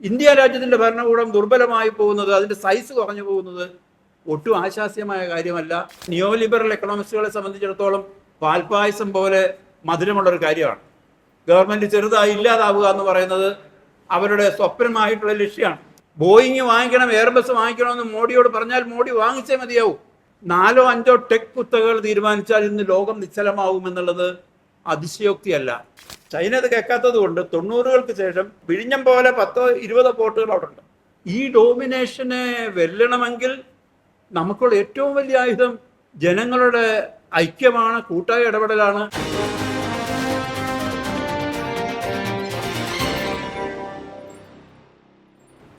India രാജ്യത്തിൻ്റെ ഭരണകൂടം ദുർബലമായി പോകുന്നത്, അതിൻ്റെ സൈസ് കുറഞ്ഞു പോകുന്നത് ഒട്ടും ആശാസ്യമായ കാര്യമല്ല. നിയോ ലിബറൽ എക്കണോമിസ്റ്റുകളെ സംബന്ധിച്ചിടത്തോളം പാൽപ്പായസം പോലെ മധുരമുള്ളൊരു കാര്യമാണ്. ഗവൺമെൻറ് ചെറുതായി ഇല്ലാതാവുക എന്ന് പറയുന്നത് അവരുടെ സ്വപ്നമായിട്ടുള്ള ലക്ഷ്യമാണ്. ബോയിങ് വാങ്ങിക്കണം, എയർബസ് വാങ്ങിക്കണമെന്ന് മോഡിയോട് പറഞ്ഞാൽ മോഡി വാങ്ങിച്ചേ മതിയാവും. 4 or 5 ടെക് കുത്തകൾ തീരുമാനിച്ചാൽ ഇന്ന് ലോകം നിശ്ചലമാവുമെന്നുള്ളത് അതിശയോക്തിയല്ല. ചൈന അത് കേൾക്കാത്തത് കൊണ്ട് 90-കൾക്ക് ശേഷം വിഴിഞ്ഞം പോലെ 10-20 പോർട്ടുകൾ അവിടെ ഉണ്ട്. ഈ ഡോമിനേഷനെ വെല്ലണമെങ്കിൽ നമുക്കുള്ള ഏറ്റവും വലിയ ആയുധം ജനങ്ങളുടെ ഐക്യമാണ്, കൂട്ടായ ഇടപെടലാണ്.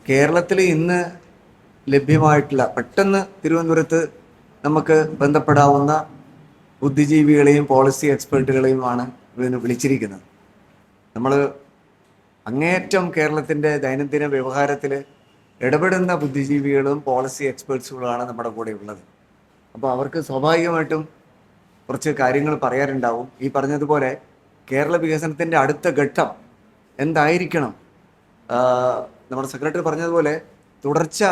കേരളത്തിൽ ഇന്ന് ലഭ്യമായിട്ടുള്ള പെട്ടെന്ന് തിരുവനന്തപുരത്ത് നമുക്ക് ബന്ധപ്പെടാവുന്ന ബുദ്ധിജീവികളെയും പോളിസി എക്സ്പേർട്ടുകളെയുമാണ് ഇതിന് വിളിച്ചിരിക്കുന്നത്. നമ്മൾ അങ്ങേയറ്റം കേരളത്തിൻ്റെ ദൈനംദിന വ്യവഹാരത്തിൽ ഇടപെടുന്ന ബുദ്ധിജീവികളും പോളിസി എക്സ്പേർട്സുകളാണ് നമ്മുടെ കൂടെ ഉള്ളത്. അപ്പോൾ അവർക്ക് സ്വാഭാവികമായിട്ടും കുറച്ച് കാര്യങ്ങൾ പറയാനുണ്ടാവും. ഈ പറഞ്ഞതുപോലെ കേരള വികസനത്തിൻ്റെ അടുത്ത ഘട്ടം എന്തായിരിക്കണം, നമ്മുടെ സെക്രട്ടറി പറഞ്ഞതുപോലെ തുടർച്ച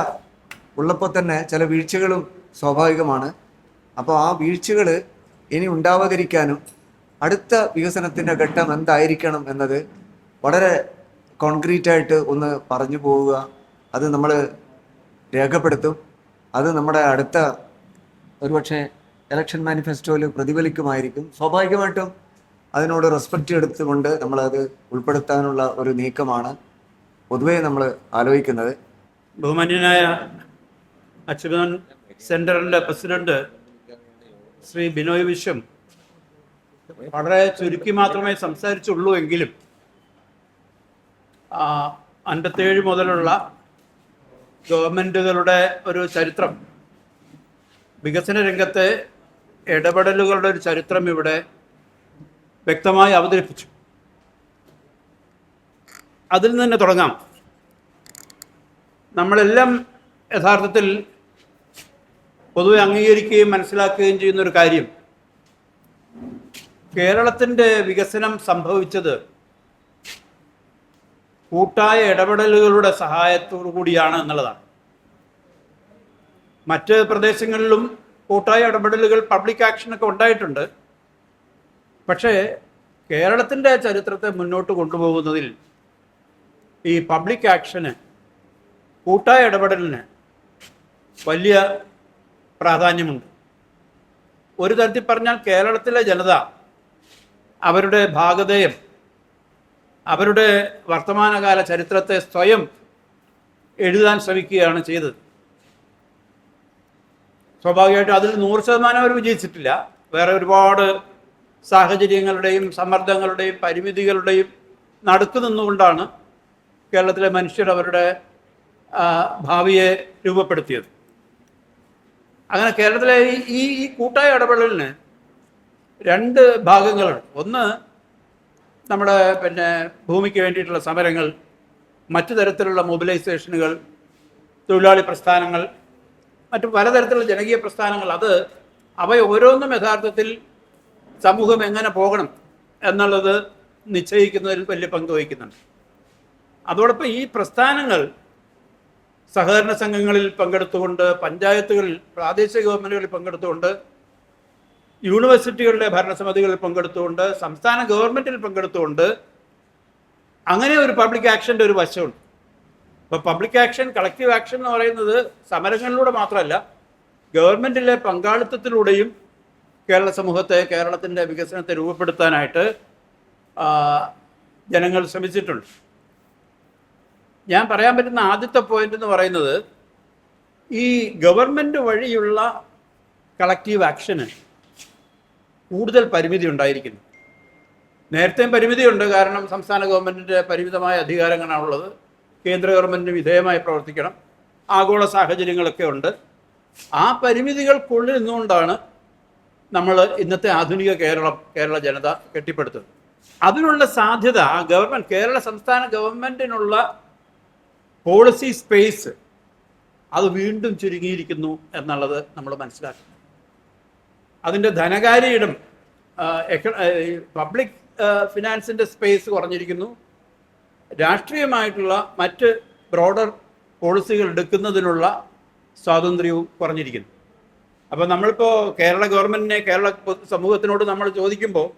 ഉള്ളപ്പോൾ തന്നെ ചില വീഴ്ചകളും സ്വാഭാവികമാണ്. അപ്പോൾ ആ വീഴ്ചകൾ ഇനി ഉണ്ടാവാതിരിക്കാനും അടുത്ത വികസനത്തിൻ്റെ ഘട്ടം എന്തായിരിക്കണം എന്നത് വളരെ കോൺക്രീറ്റായിട്ട് ഒന്ന് പറഞ്ഞു പോവുക, അത് നമ്മൾ രേഖപ്പെടുത്തും. അത് നമ്മുടെ അടുത്ത ഒരുപക്ഷെ ഇലക്ഷൻ മാനിഫെസ്റ്റോയിൽ പ്രതിഫലിക്കുമായിരിക്കും. സ്വാഭാവികമായിട്ടും അതിനോട് റെസ്പെക്റ്റ് എടുത്തുകൊണ്ട് നമ്മളത് ഉൾപ്പെടുത്താനുള്ള ഒരു നീക്കമാണ് പൊതുവേ നമ്മൾ ആലോചിക്കുന്നത്. ബഹുമാന്യനായ അച്യുതൻ സെന്ററിൻ്റെ പ്രസിഡന്റ് ശ്രീ ബിനോയ് വിശ്വം വളരെ ചുരുക്കി മാത്രമേ സംസാരിച്ചുള്ളൂ എങ്കിലും 57 മുതലുള്ള ഗവൺമെൻറ്റുകളുടെ ഒരു ചരിത്രം, വികസന രംഗത്തെ ഇടപെടലുകളുടെ ഒരു ചരിത്രം ഇവിടെ വ്യക്തമായി അവതരിപ്പിച്ചു. അതിൽ നിന്ന് തന്നെ തുടങ്ങാം. നമ്മളെല്ലാം യഥാർത്ഥത്തിൽ പൊതുവെ അംഗീകരിക്കുകയും മനസ്സിലാക്കുകയും ചെയ്യുന്നൊരു കാര്യം, കേരളത്തിൻ്റെ വികസനം സംഭവിച്ചത് കൂട്ടായ ഇടപെടലുകളുടെ സഹായത്തോടു കൂടിയാണ് എന്നുള്ളതാണ്. മറ്റ് പ്രദേശങ്ങളിലും കൂട്ടായ ഇടപെടലുകൾ, പബ്ലിക് ആക്ഷനൊക്കെ ഉണ്ടായിട്ടുണ്ട്. പക്ഷേ കേരളത്തിൻ്റെ ചരിത്രത്തെ മുന്നോട്ട് കൊണ്ടുപോകുന്നതിൽ ഈ പബ്ലിക് ആക്ഷന്, കൂട്ടായ ഇടപെടലിന് വലിയ പ്രാധാന്യമുണ്ട്. ഒരു തരത്തിൽ പറഞ്ഞാൽ കേരളത്തിലെ ജനത അവരുടെ ഭാഗധേയം, അവരുടെ വർത്തമാനകാല ചരിത്രത്തെ സ്വയം എഴുതാൻ ശ്രമിക്കുകയാണ് ചെയ്തത്. സ്വാഭാവികമായിട്ടും അതിൽ 100% അവർ വിജയിച്ചിട്ടില്ല. വേറെ ഒരുപാട് സാഹചര്യങ്ങളുടെയും സമ്മർദ്ദങ്ങളുടെയും പരിമിതികളുടെയും നടുക്ക് നിന്നുകൊണ്ടാണ് കേരളത്തിലെ മനുഷ്യർ അവരുടെ ഭാവിയെ രൂപപ്പെടുത്തിയത്. അങ്ങനെ കേരളത്തിലെ ഈ കൂട്ടായ ഇടപെടലിന് 2 ഭാഗങ്ങളുണ്ട്. ഒന്ന്, നമ്മുടെ ഭൂമിക്ക് വേണ്ടിയിട്ടുള്ള സമരങ്ങൾ, മറ്റു തരത്തിലുള്ള മൊബിലൈസേഷനുകൾ, തൊഴിലാളി പ്രസ്ഥാനങ്ങൾ, മറ്റു പലതരത്തിലുള്ള ജനകീയ പ്രസ്ഥാനങ്ങൾ. അവ ഓരോന്നും യഥാർത്ഥത്തിൽ സമൂഹം എങ്ങനെ പോകണം എന്നുള്ളത് നിശ്ചയിക്കുന്നതിൽ വലിയ പങ്ക് വഹിക്കുന്നുണ്ട്. അതോടൊപ്പം ഈ പ്രസ്ഥാനങ്ങൾ സഹകരണ സംഘങ്ങളിൽ പങ്കെടുത്തുകൊണ്ട്, പഞ്ചായത്തുകളിൽ, പ്രാദേശിക ഗവൺമെൻറ്റുകളിൽ പങ്കെടുത്തുകൊണ്ട്, യൂണിവേഴ്സിറ്റികളുടെ ഭരണസമിതികളിൽ പങ്കെടുത്തുകൊണ്ട്, സംസ്ഥാന ഗവൺമെൻറ്റിൽ പങ്കെടുത്തുകൊണ്ട്, അങ്ങനെ ഒരു പബ്ലിക് ആക്ഷൻ്റെ ഒരു വശമുണ്ട്. ഇപ്പോൾ പബ്ലിക് ആക്ഷൻ, കളക്റ്റീവ് ആക്ഷൻ എന്ന് പറയുന്നത് സമരങ്ങളിലൂടെ മാത്രമല്ല, ഗവൺമെൻറ്റിലെ പങ്കാളിത്തത്തിലൂടെയും കേരള സമൂഹത്തെ, കേരളത്തിൻ്റെ വികസനത്തെ രൂപപ്പെടുത്താനായിട്ട് ജനങ്ങൾ ശ്രമിച്ചിട്ടുണ്ട്. ഞാൻ പറയാൻ പറ്റുന്ന ആദ്യത്തെ പോയിന്റ് എന്ന് പറയുന്നത്, ഈ ഗവൺമെൻറ് വഴിയുള്ള കളക്റ്റീവ് ആക്ഷന് കൂടുതൽ പരിമിതി ഉണ്ടായിരിക്കുന്നു. നേരത്തെയും പരിമിതിയുണ്ട്. കാരണം സംസ്ഥാന ഗവൺമെൻറ്റിൻ്റെ പരിമിതമായ അധികാരങ്ങളാണുള്ളത്. കേന്ദ്ര ഗവൺമെൻറ്റിന് വിധേയമായി പ്രവർത്തിക്കണം. ആഗോള സാഹചര്യങ്ങളൊക്കെ ഉണ്ട്. ആ പരിമിതികൾക്കുള്ളിൽ നിന്നുകൊണ്ടാണ് നമ്മൾ ഇന്നത്തെ ആധുനിക കേരള ജനത കെട്ടിപ്പടുത്തത്. അതിനുള്ള സാധ്യത കേരള സംസ്ഥാന ഗവൺമെൻറ്റിനുള്ള പോളിസി സ്പേസ് അത് വീണ്ടും ചുരുങ്ങിയിരിക്കുന്നു എന്നുള്ളത് നമ്മൾ മനസ്സിലാക്കണം. അതിൻ്റെ ധനകാര്യ ഇടം, പബ്ലിക് ഫിനാൻസിൻ്റെ സ്പേസ് കുറഞ്ഞിരിക്കുന്നു. രാഷ്ട്രീയമായിട്ടുള്ള മറ്റ് ബ്രോഡർ പോളിസികൾ എടുക്കുന്നതിനുള്ള സ്വാതന്ത്ര്യവും കുറഞ്ഞിരിക്കുന്നു. അപ്പോൾ നമ്മളിപ്പോൾ കേരള ഗവൺമെൻറ്റിനെ, കേരള സമൂഹത്തിനോട് നമ്മൾ ചോദിക്കുമ്പോൾ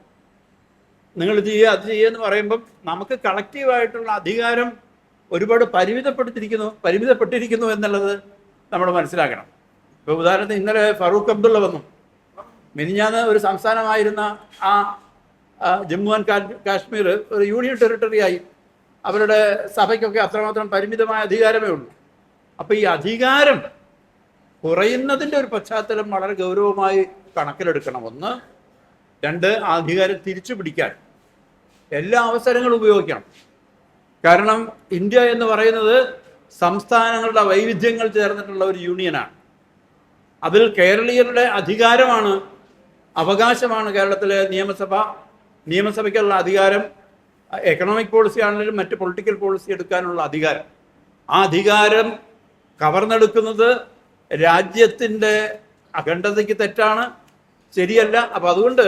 നിങ്ങൾ ഇത് ചെയ്യുക അത് ചെയ്യുക എന്ന് പറയുമ്പം നമുക്ക് കളക്റ്റീവായിട്ടുള്ള അധികാരം ഒരുപാട് പരിമിതപ്പെട്ടിരിക്കുന്നു എന്നുള്ളത് നമ്മൾ മനസ്സിലാക്കണം. ഇപ്പോൾ ഉദാഹരണത്തിന് ഇന്നലെ ഫറൂഖ് അബ്ദുള്ള വന്നു. മിനിഞ്ഞാന്ന് ഒരു സംസ്ഥാനമായിരുന്ന ആ ജമ്മു ആൻഡ് കാശ്മീർ ഒരു യൂണിയൻ ടെറിട്ടറിയായി. അവരുടെ സഭയ്ക്കൊക്കെ അത്രമാത്രം പരിമിതമായ അധികാരമേ ഉള്ളൂ. അപ്പോൾ ഈ അധികാരം കുറയുന്നതിൻ്റെ ഒരു പശ്ചാത്തലം വളരെ ഗൗരവമായി കണക്കിലെടുക്കണം. ഒന്ന്. രണ്ട്, ആ അധികാരം തിരിച്ചു പിടിക്കാൻ എല്ലാ അവസരങ്ങളും ഉപയോഗിക്കണം. കാരണം ഇന്ത്യ എന്ന് പറയുന്നത് സംസ്ഥാനങ്ങളുടെ വൈവിധ്യങ്ങൾ ചേർന്നിട്ടുള്ള ഒരു യൂണിയനാണ്. അതിൽ കേരളീയരുടെ അധികാരമാണ്, അവകാശമാണ് കേരളത്തിലെ നിയമസഭയ്ക്കുള്ള അധികാരം, എക്കണോമിക് പോളിസി ആണെങ്കിലും മറ്റ് പൊളിറ്റിക്കൽ പോളിസി എടുക്കാനുള്ള അധികാരം. ആ അധികാരം കവർന്നെടുക്കുന്നത് രാജ്യത്തിൻ്റെ അഖണ്ഡതയ്ക്ക് തെറ്റാണ്, ശരിയല്ല. അപ്പോൾ അതുകൊണ്ട്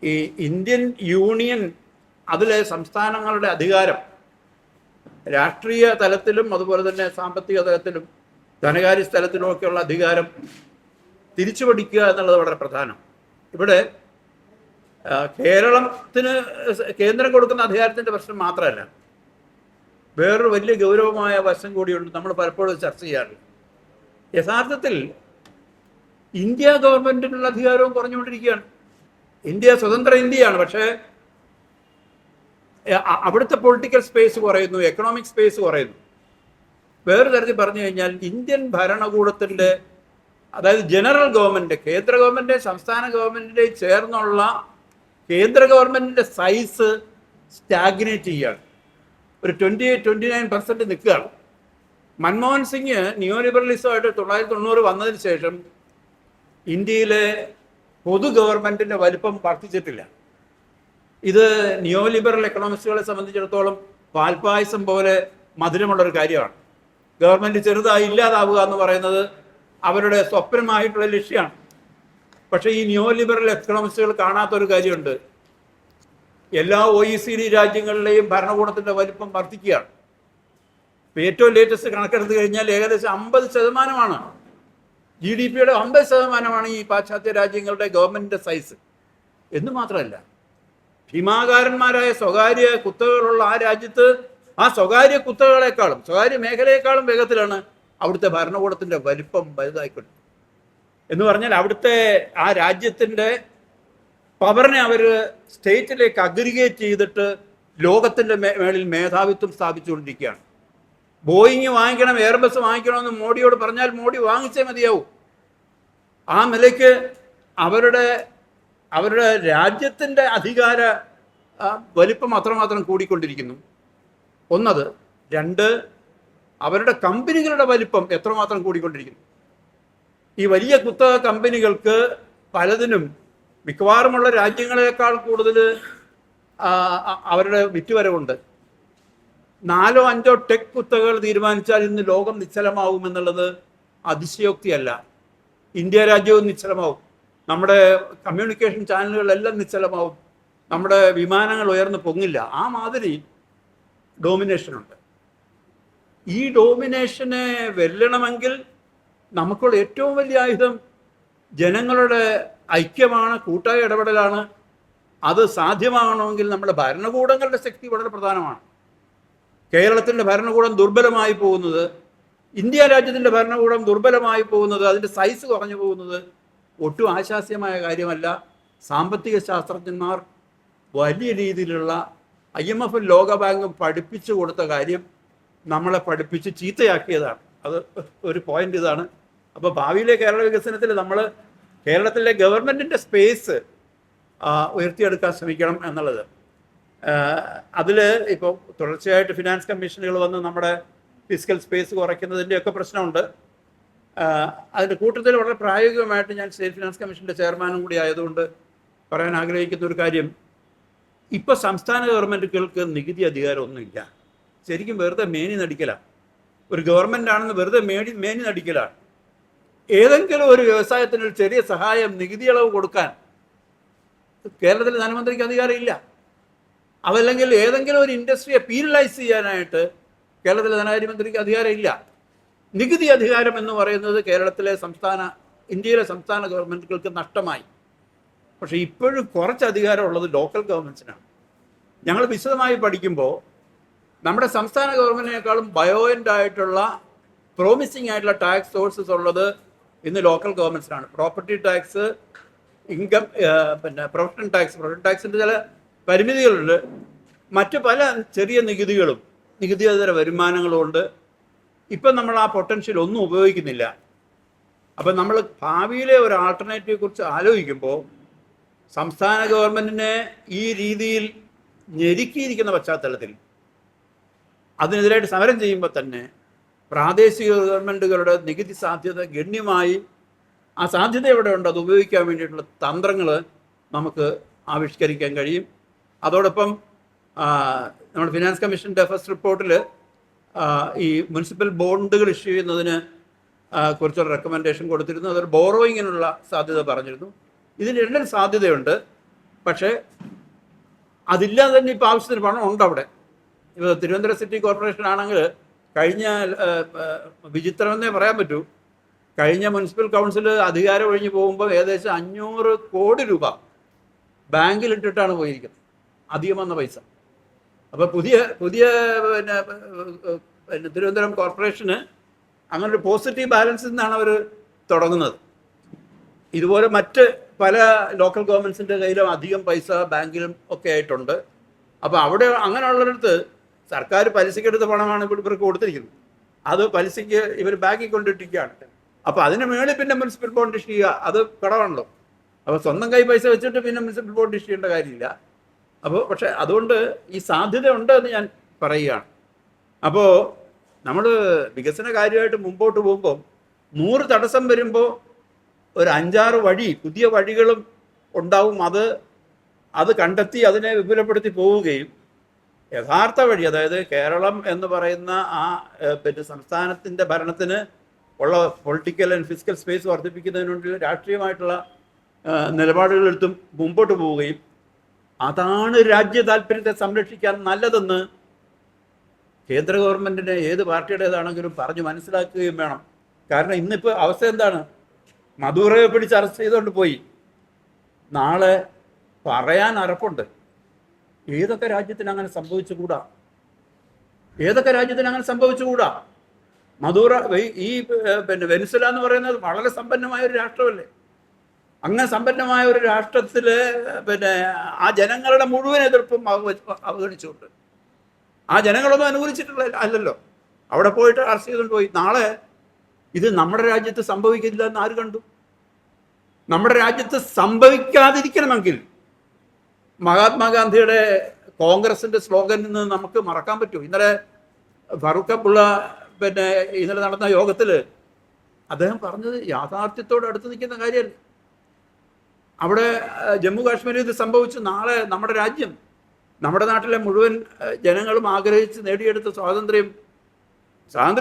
ഈ ഇന്ത്യൻ യൂണിയൻ, അതിലെ സംസ്ഥാനങ്ങളുടെ അധികാരം രാഷ്ട്രീയ തലത്തിലും അതുപോലെ തന്നെ സാമ്പത്തിക തലത്തിലും ധനകാര്യ സ്ഥലത്തിലുമൊക്കെയുള്ള അധികാരം തിരിച്ചു പിടിക്കുക എന്നുള്ളത് വളരെ പ്രധാനം. ഇവിടെ കേരളത്തിന് കേന്ദ്രം കൊടുക്കുന്ന അധികാരത്തിൻ്റെ പ്രശ്നം മാത്രമല്ല, വേറൊരു വലിയ ഗൗരവമായ വശം കൂടിയുണ്ട്. നമ്മൾ പലപ്പോഴും ചർച്ച ചെയ്യാറില്ല. യഥാർത്ഥത്തിൽ ഇന്ത്യ ഗവൺമെൻറ്റിനുള്ള അധികാരവും കുറഞ്ഞുകൊണ്ടിരിക്കുകയാണ്. ഇന്ത്യ സ്വതന്ത്ര ഇന്ത്യയാണ്, പക്ഷേ അവിടുത്തെ പൊളിറ്റിക്കൽ സ്പേസ് കുറയുന്നു, എക്കണോമിക് സ്പേസ് കുറയുന്നു. വേറെ തരത്തിൽ പറഞ്ഞു കഴിഞ്ഞാൽ ഇന്ത്യൻ ഭരണകൂടത്തിൻ്റെ, അതായത് ജനറൽ ഗവൺമെൻറ്, കേന്ദ്ര ഗവൺമെൻറ് സംസ്ഥാന ഗവൺമെൻറ്റിൻ്റെ ചേർന്നുള്ള കേന്ദ്ര ഗവൺമെൻറ്റിൻ്റെ സൈസ് സ്റ്റാഗ്നേറ്റ് ചെയ്യുകയാണ്. ഒരു 28-29% നിൽക്കുകയാണ്. മൻമോഹൻ സിംഗ് നിയോലിബറലിസമായിട്ട് 1990 വന്നതിന് ശേഷം ഇന്ത്യയിലെ പൊതു ഗവൺമെൻറ്റിൻ്റെ വലിപ്പം വർദ്ധിച്ചിട്ടില്ല. ഇത് നിയോലിബറൽ എക്കണോമിസ്റ്റുകളെ സംബന്ധിച്ചിടത്തോളം പാൽപ്പായസം പോലെ മധുരമുള്ളൊരു കാര്യമാണ്. ഗവൺമെൻറ് ചെറുതായി ഇല്ലാതാവുക എന്ന് പറയുന്നത് അവരുടെ സ്വപ്നമായിട്ടുള്ള ലക്ഷ്യമാണ്. പക്ഷേ ഈ നിയോലിബറൽ എക്കണോമിസ്റ്റുകൾ കാണാത്തൊരു കാര്യമുണ്ട്. എല്ലാ OECD രാജ്യങ്ങളിലെയും ഭരണകൂടത്തിൻ്റെ വലിപ്പം വർദ്ധിക്കുകയാണ്. ഇപ്പോൾ ഏറ്റവും ലേറ്റസ്റ്റ് കണക്കെടുത്ത് കഴിഞ്ഞാൽ ഏകദേശം 50%, GDP-യുടെ 50% ഈ പാശ്ചാത്യ രാജ്യങ്ങളുടെ ഗവൺമെൻറ്റിൻ്റെ സൈസ്. എന്ന് മാത്രമല്ല, ഭീമാകാരന്മാരായ സ്വകാര്യ കുത്തകകളുള്ള ആ രാജ്യത്ത് ആ സ്വകാര്യ കുത്തകകളെക്കാളും, സ്വകാര്യ മേഖലയെക്കാളും വേഗത്തിലാണ് അവിടുത്തെ ഭരണകൂടത്തിൻ്റെ വലിപ്പം വലുതായിക്കൊണ്ട്. എന്ന് പറഞ്ഞാൽ അവിടുത്തെ ആ രാജ്യത്തിൻ്റെ പവറിനെ അവർ സ്റ്റേറ്റിലേക്ക് അഗ്രിഗേറ്റ് ചെയ്തിട്ട് ലോകത്തിൻ്റെ മേളിൽ മേധാവിത്വം സ്ഥാപിച്ചുകൊണ്ടിരിക്കുകയാണ്. ബോയിങ് വാങ്ങിക്കണം, എയർബസ് വാങ്ങിക്കണമെന്ന് മോഡിയോട് പറഞ്ഞാൽ മോഡി വാങ്ങിച്ചേ മതിയാവും. ആ നിലയ്ക്ക് അവരുടെ രാജ്യത്തിൻ്റെ അധികാര വലിപ്പം അത്രമാത്രം കൂടിക്കൊണ്ടിരിക്കുന്നു. ഒന്നത്. രണ്ട്, അവരുടെ കമ്പനികളുടെ വലിപ്പം എത്രമാത്രം കൂടിക്കൊണ്ടിരിക്കുന്നു. ഈ വലിയ കുത്തക കമ്പനികൾക്ക് പലതിനും മിക്കവാറുമുള്ള രാജ്യങ്ങളെക്കാൾ കൂടുതൽ അവരുടെ വിറ്റുവരവുണ്ട്. 4-5 ടെക് കുത്തകകൾ തീരുമാനിച്ചാൽ ഇന്ന് ലോകം നിശ്ചലമാവുമെന്നുള്ളത് അതിശയോക്തിയല്ല. ഇന്ത്യ രാജ്യവും നിശ്ചലമാവും, നമ്മുടെ കമ്മ്യൂണിക്കേഷൻ ചാനലുകളെല്ലാം നിശ്ചലമാവും, നമ്മുടെ വിമാനങ്ങൾ ഉയർന്നു പൊങ്ങില്ല. ആ മാതിരി ഡോമിനേഷനുണ്ട്. ഈ ഡോമിനേഷനെ വെല്ലണമെങ്കിൽ നമുക്കുള്ള ഏറ്റവും വലിയ ആയുധം ജനങ്ങളുടെ ഐക്യമാണ്, കൂട്ടായ ഇടപെടലാണ്. അത് സാധ്യമാകണമെങ്കിൽ നമ്മുടെ ഭരണകൂടങ്ങളുടെ ശക്തി വളരെ പ്രധാനമാണ്. കേരളത്തിൻ്റെ ഭരണകൂടം ദുർബലമായി പോകുന്നത്, ഇന്ത്യ രാജ്യത്തിൻ്റെ ഭരണകൂടം ദുർബലമായി പോകുന്നത്, അതിൻ്റെ സൈസ് കുറഞ്ഞു പോകുന്നത് ഒട്ടും ആശാസ്യമായ കാര്യമല്ല. സാമ്പത്തിക ശാസ്ത്രജ്ഞന്മാർ വലിയ രീതിയിലുള്ള IMF ലോകബാങ്കും പഠിപ്പിച്ചു കൊടുത്ത കാര്യം നമ്മളെ പഠിപ്പിച്ച് ചീത്തയാക്കിയതാണ്. അത് ഒരു പോയിന്റ് ഇതാണ്. അപ്പോൾ ഭാവിയിലെ കേരള വികസനത്തിൽ നമ്മൾ കേരളത്തിലെ ഗവൺമെൻറ്റിൻ്റെ സ്പേസ് ഉയർത്തിയെടുക്കാൻ ശ്രമിക്കണം എന്നുള്ളത്. അതിൽ ഇപ്പോൾ തുടർച്ചയായിട്ട് ഫിനാൻസ് കമ്മീഷനുകൾ വന്ന് നമ്മുടെ ഫിസിക്കൽ സ്പേസ് കുറയ്ക്കുന്നതിൻ്റെയൊക്കെ പ്രശ്നമുണ്ട്. അതിൻ്റെ കൂട്ടത്തിൽ വളരെ പ്രായോഗികമായിട്ട് ഞാൻ സ്റ്റേറ്റ് ഫിനാൻസ് കമ്മീഷൻ്റെ ചെയർമാനും കൂടി ആയതുകൊണ്ട് പറയാൻ ആഗ്രഹിക്കുന്ന ഒരു കാര്യം, ഇപ്പോൾ സംസ്ഥാന ഗവൺമെൻറ്റുകൾക്ക് നികുതി അധികാരമൊന്നുമില്ല. ശരിക്കും വെറുതെ മേനി നടിക്കലാണ്. ഒരു ഗവൺമെൻറ് ആണെന്ന് വെറുതെ മേനി നടിക്കലാണ്. ഏതെങ്കിലും ഒരു വ്യവസായത്തിനൊരു ചെറിയ സഹായം, നികുതി ഇളവ് കൊടുക്കാൻ കേരളത്തിൽ ധനമന്ത്രിക്ക് അധികാരമില്ല. അതല്ലെങ്കിൽ ഏതെങ്കിലും ഒരു ഇൻഡസ്ട്രിയെ പീനലൈസ് ചെയ്യാനായിട്ട് കേരളത്തിലെ ധനകാര്യമന്ത്രിക്ക് അധികാരമില്ല. നികുതി അധികാരം എന്ന് പറയുന്നത് കേരളത്തിലെ ഇന്ത്യയിലെ സംസ്ഥാന ഗവൺമെൻറ്റുകൾക്ക് നഷ്ടമായി. പക്ഷേ ഇപ്പോഴും കുറച്ച് അധികാരമുള്ളത് ലോക്കൽ ഗവൺമെൻറ്റ്സിനാണ്. ഞങ്ങൾ വിശദമായി പഠിക്കുമ്പോൾ നമ്മുടെ സംസ്ഥാന ഗവൺമെൻറ്റിനേക്കാളും ബയോയൻ്റ് ആയിട്ടുള്ള പ്രോമിസിങ് ആയിട്ടുള്ള ടാക്സ് സോഴ്സസ് ഉള്ളത് ഇന്ന് ലോക്കൽ ഗവൺമെൻറ്റ്സിനാണ്. പ്രോപ്പർട്ടി ടാക്സ്, ഇൻകം, പിന്നെ പ്രൊഫഷൻ ടാക്സിൻ്റെ ചില പരിമിതികളുണ്ട്. മറ്റു പല ചെറിയ നികുതിയേതര വരുമാനങ്ങളും ഉണ്ട്. ഇപ്പം നമ്മൾ ആ പൊട്ടൻഷ്യൽ ഒന്നും ഉപയോഗിക്കുന്നില്ല. അപ്പം നമ്മൾ ഭാവിയിലെ ഒരു ആൾട്ടർനേറ്റീവ് കുറിച്ച് ആലോചിക്കുമ്പോൾ സംസ്ഥാന ഗവൺമെൻറ്റിനെ ഈ രീതിയിൽ ഞെരുക്കിയിരിക്കുന്ന പശ്ചാത്തലത്തിൽ അതിനെതിരായിട്ട് സമരം ചെയ്യുമ്പോൾ തന്നെ പ്രാദേശിക ഗവൺമെൻറ്റുകളുടെ നികുതി സാധ്യത ഗണ്യമായി, ആ സാധ്യത എവിടെ ഉണ്ട് അത് ഉപയോഗിക്കാൻ വേണ്ടിയിട്ടുള്ള തന്ത്രങ്ങൾ നമുക്ക് ആവിഷ്കരിക്കാൻ കഴിയും. അതോടൊപ്പം നമ്മുടെ ഫിനാൻസ് കമ്മീഷൻ്റെ ഫസ്റ്റ് റിപ്പോർട്ടിൽ ഈ മുനിസിപ്പൽ ബോണ്ടുകൾ ഇഷ്യൂ ചെയ്യുന്നതിന് കുറിച്ചൊരു റെക്കമെൻഡേഷൻ കൊടുത്തിരുന്നു. അതൊരു ബോറോയിങ്ങിനുള്ള സാധ്യത പറഞ്ഞിരുന്നു. ഇതിന് രണ്ടും സാധ്യതയുണ്ട്. പക്ഷേ അതില്ലാതെ തന്നെ ഇപ്പോൾ ആവശ്യത്തിന് പണം ഉണ്ട് അവിടെ. ഇപ്പോൾ തിരുവനന്തപുരം സിറ്റി കോർപ്പറേഷൻ ആണെങ്കിൽ കഴിഞ്ഞ വിചിത്രമെന്നേ പറയാൻ പറ്റൂ, കഴിഞ്ഞ മുനിസിപ്പൽ കൗൺസിൽ അധികാരം ഒഴിഞ്ഞു പോകുമ്പോൾ ഏകദേശം 500 കോടി രൂപ ബാങ്കിലിട്ടിട്ടാണ് പോയിരിക്കുന്നത്, അധികം വന്ന പൈസ. അപ്പോൾ പുതിയ പിന്നെ തിരുവനന്തപുരം കോർപ്പറേഷന് അങ്ങനെ ഒരു പോസിറ്റീവ് ബാലൻസിൽ നിന്നാണ് അവർ തുടങ്ങുന്നത്. ഇതുപോലെ മറ്റ് പല ലോക്കൽ ഗവൺമെൻറ്റ്സിൻ്റെ കയ്യിലും അധികം പൈസ ബാങ്കിലും ഒക്കെ ആയിട്ടുണ്ട്. അപ്പോൾ അവിടെ അങ്ങനെയുള്ളിടത്ത് സർക്കാർ പലിശക്കെടുത്ത പണമാണ് ഇവർക്ക് കൊടുത്തിരിക്കുന്നത്. അത് പലിശയ്ക്ക് ഇവർ ബാങ്കിൽ കൊണ്ടിട്ടിരിക്കുകയാണ്. അപ്പോൾ അതിന് മേളിൽ പിന്നെ മുനിസിപ്പൽ ബോണ്ട് ഇഷ്യൂ ചെയ്യുക, അത് കടമാണല്ലോ. അപ്പോൾ സ്വന്തം കൈ പൈസ വെച്ചിട്ട് പിന്നെ മുനിസിപ്പൽ ബോണ്ട് ഇഷ്യൂ ചെയ്യേണ്ട കാര്യമില്ല. അപ്പോൾ പക്ഷേ അതുകൊണ്ട് ഈ സാധ്യത ഉണ്ട് എന്ന് ഞാൻ പറയുകയാണ്. അപ്പോൾ നമ്മൾ വികസന കാര്യമായിട്ട് മുമ്പോട്ട് പോകുമ്പോൾ 100 തടസ്സം വരുമ്പോൾ ഒരു 5-6 പുതിയ വഴികളും ഉണ്ടാവും. അത് കണ്ടെത്തി അതിനെ വിപുലപ്പെടുത്തി പോവുകയും യഥാർത്ഥ വഴി, അതായത് കേരളം എന്ന് പറയുന്ന ആ പിന്നെ സംസ്ഥാനത്തിൻ്റെ ഭരണത്തിന് ഉള്ള പൊളിറ്റിക്കൽ ആൻഡ് ഫിസിക്കൽ സ്പേസ് വർദ്ധിപ്പിക്കുന്നതിന് വേണ്ടി രാഷ്ട്രീയമായിട്ടുള്ള നിലപാടുകളെടുത്തും മുമ്പോട്ട് പോവുകയും അതാണ് രാജ്യ താല്പര്യത്തെ സംരക്ഷിക്കാൻ നല്ലതെന്ന് കേന്ദ്ര ഗവൺമെൻറ്റിനെ ഏത് പാർട്ടിയുടേതാണെങ്കിലും പറഞ്ഞു മനസ്സിലാക്കുകയും വേണം. കാരണം ഇന്നിപ്പോൾ അവസ്ഥ എന്താണ്? മധുറയെ പിടിച്ച് അറസ്റ്റ് ചെയ്തുകൊണ്ട് പോയി, നാളെ പറയാൻ അറപ്പുണ്ട്. ഏതൊക്കെ രാജ്യത്തിന് അങ്ങനെ സംഭവിച്ചുകൂടാ? മധുറ ഈ പിന്നെ വെനിസുല എന്ന് പറയുന്നത് വളരെ സമ്പന്നമായ ഒരു രാഷ്ട്രമല്ലേ? അങ്ങനെ സമ്പന്നമായ ഒരു രാഷ്ട്രത്തിൽ പിന്നെ ആ ജനങ്ങളുടെ മുഴുവൻ എതിർപ്പും അവഗണിച്ചുകൊണ്ട്, ആ ജനങ്ങളൊന്നും അനുകൂലിച്ചിട്ടുള്ള അല്ലല്ലോ, അവിടെ പോയിട്ട് അറസ്റ്റ് ചെയ്തുകൊണ്ട് പോയി. നാളെ ഇത് നമ്മുടെ രാജ്യത്ത് സംഭവിക്കില്ല എന്ന് ആര് കണ്ടു? നമ്മുടെ രാജ്യത്ത് സംഭവിക്കാതിരിക്കണമെങ്കിൽ മഹാത്മാഗാന്ധിയുടെ കോൺഗ്രസിൻ്റെ സ്ലോഗനിൽ നിന്ന് നമുക്ക് മറക്കാൻ പറ്റുമോ? ഇന്നലെ ഫറൂഖ് അബ്ദുള്ള പിന്നെ ഇന്നലെ നടന്ന യോഗത്തിൽ അദ്ദേഹം പറഞ്ഞത് യാഥാർത്ഥ്യത്തോട് അടുത്ത് നിൽക്കുന്ന കാര്യമല്ല. അവിടെ ജമ്മു കാശ്മീരിൽ ഇത് സംഭവിച്ചു. നാളെ നമ്മുടെ രാജ്യം, നമ്മുടെ നാട്ടിലെ മുഴുവൻ ജനങ്ങളും ആഗ്രഹിച്ച് നേടിയെടുത്ത സ്വാതന്ത്ര്യം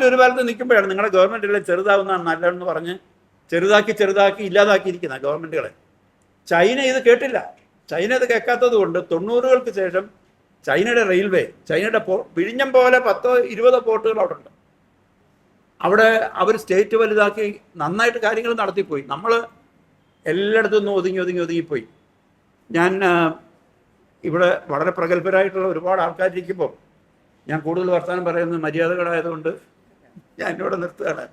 ഒരു കാലത്ത് നിൽക്കുമ്പോഴാണ് നിങ്ങളുടെ ഗവൺമെൻറ്റുകളെ ചെറുതാവുന്നതാണ് നല്ലതെന്ന് പറഞ്ഞ് ചെറുതാക്കി ഇല്ലാതാക്കിയിരിക്കുന്ന ഗവൺമെൻറ്റുകളെ. ചൈന ഇത് കേട്ടില്ല. ചൈന ഇത് കേൾക്കാത്തത് കൊണ്ട് 90-കൾക്ക് ശേഷം ചൈനയുടെ റെയിൽവേ, ചൈനയുടെ വിഴിഞ്ഞം പോലെ 10-20 പോർട്ടുകൾ അവിടെ ഉണ്ട്. അവിടെ അവർ സ്റ്റേറ്റ് വലുതാക്കി നന്നായിട്ട് കാര്യങ്ങൾ നടത്തിപ്പോയി. നമ്മൾ എല്ലായിടത്തും നിന്ന് ഒതുങ്ങിപ്പോയി. ഞാൻ ഇവിടെ വളരെ പ്രഗത്ഭരായിട്ടുള്ള ഒരുപാട് ആൾക്കാരിരിക്കുമ്പോൾ ഞാൻ കൂടുതൽ വർത്തമാനം പറയുന്നത് മര്യാദകളായതുകൊണ്ട് ഞാൻ ഇവിടെ നിർത്തുകയാണ്.